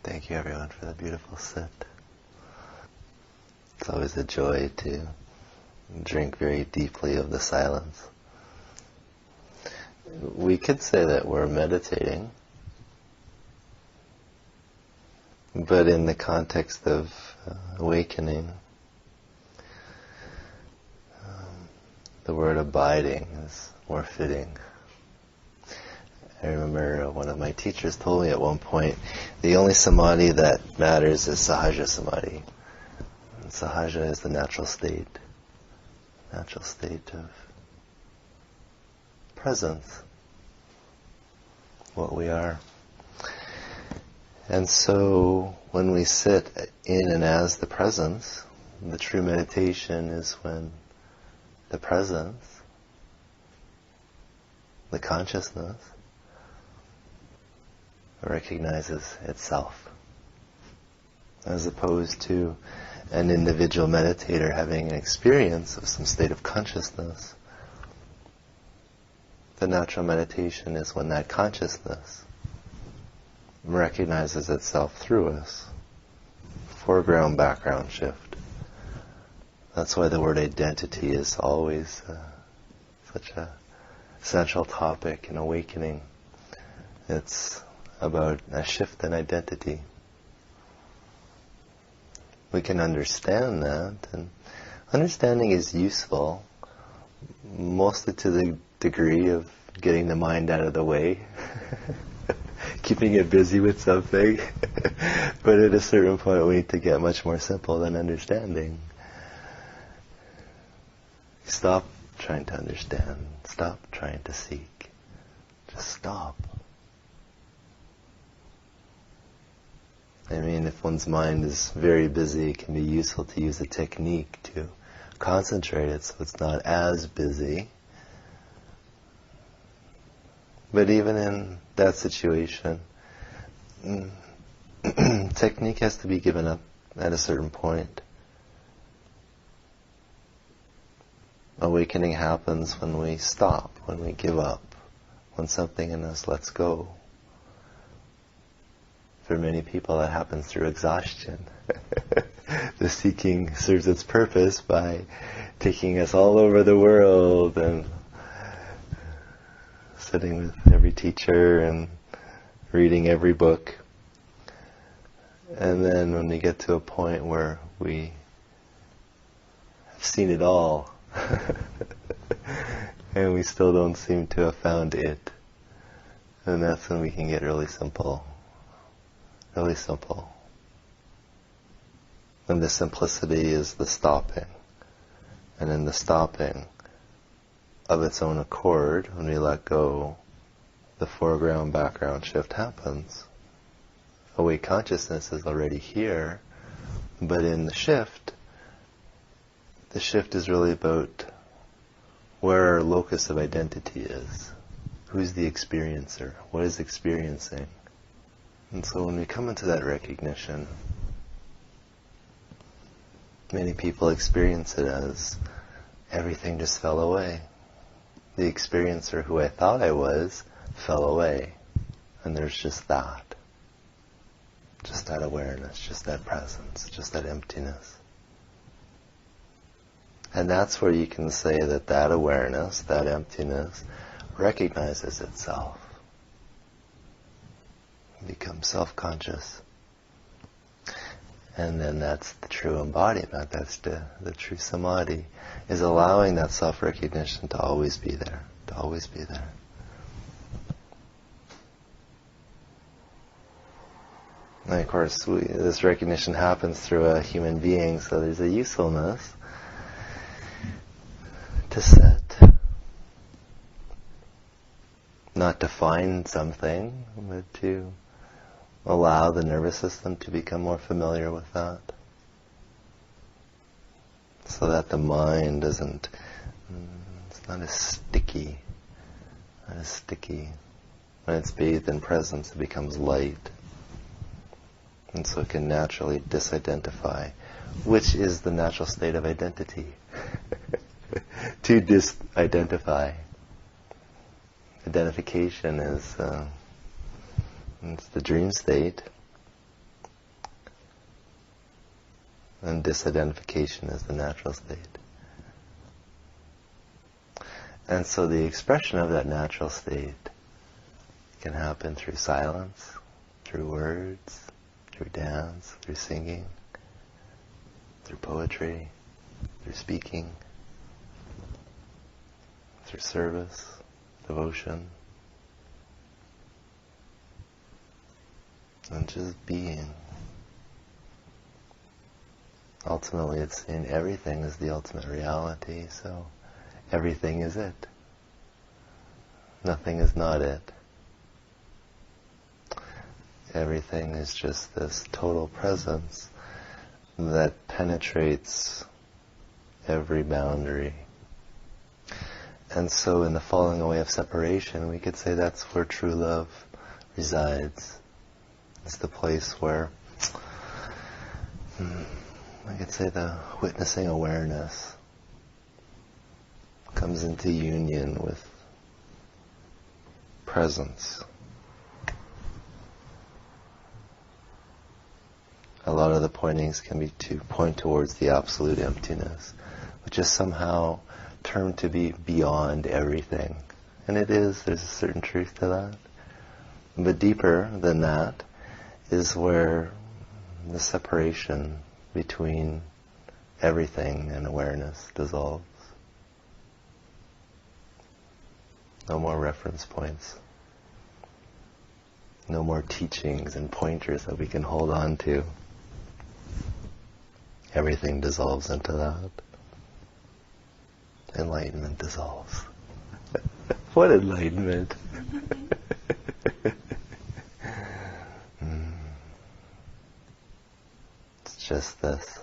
Thank you everyone for the beautiful sit. It's always a joy to drink very deeply of the silence. We could say that we're meditating, but in the context of awakening, the word abiding is more fitting. I remember one of my teachers told me at one point, the only samadhi that matters is sahaja samadhi. And sahaja is the natural state of presence, what we are. And so when we sit in and as the presence, the true meditation is when the presence, the consciousness, recognizes itself, as opposed to an individual meditator having an experience of some state of consciousness. The natural meditation is when that consciousness recognizes itself through us. Foreground, background shift. That's why the word identity is always such a central topic in awakening. It's about a shift in identity. We can understand that, and understanding is useful, mostly to the degree of getting the mind out of the way, keeping it busy with something. But at a certain point we need to get much more simple than understanding. Stop trying to understand. Stop trying to seek. Just stop. I mean, if one's mind is very busy, it can be useful to use a technique to concentrate it so it's not as busy. But even in that situation, technique has to be given up at a certain point. Awakening happens when we stop, when we give up, when something in us lets go. For many people that happens through exhaustion. The seeking serves its purpose by taking us all over the world and sitting with every teacher and reading every book. And then when we get to a point where we have seen it all and we still don't seem to have found it, then that's when we can get really simple. Really simple. And the simplicity is the stopping. And in the stopping, of its own accord, when we let go, the foreground, background shift happens. Awake consciousness is already here, but in the shift is really about where our locus of identity is. Who's the experiencer? What is experiencing? And so when we come into that recognition, many people experience it as everything just fell away. The experiencer who I thought I was fell away. And there's just that awareness, just that presence, just that emptiness. And that's where you can say that awareness, that emptiness, recognizes itself. Become self-conscious. And then that's the true embodiment, that's the true samadhi, is allowing that self-recognition to always be there, to always be there. And of course, this recognition happens through a human being, so there's a usefulness to sit. Not to find something, but to allow the nervous system to become more familiar with that. So that the mind it's not as sticky. When it's bathed in presence, it becomes light. And so it can naturally disidentify, which is the natural state of identity. To disidentify. Identification is it's the dream state. And disidentification is the natural state. And so the expression of that natural state can happen through silence, through words, through dance, through singing, through poetry, through speaking, through service, devotion, and just being. Ultimately, it's saying everything is the ultimate reality, so everything is it. Nothing is not it. Everything is just this total presence that penetrates every boundary. And so in the falling away of separation, we could say that's where true love resides. It's the place where, I could say, the witnessing awareness comes into union with presence. A lot of the pointings can be to point towards the absolute emptiness, which is somehow termed to be beyond everything. And it is, there's a certain truth to that. But deeper than that is where the separation between everything and awareness dissolves. No more reference points. No more teachings and pointers that we can hold on to. Everything dissolves into that. Enlightenment dissolves. What enlightenment? It's just this.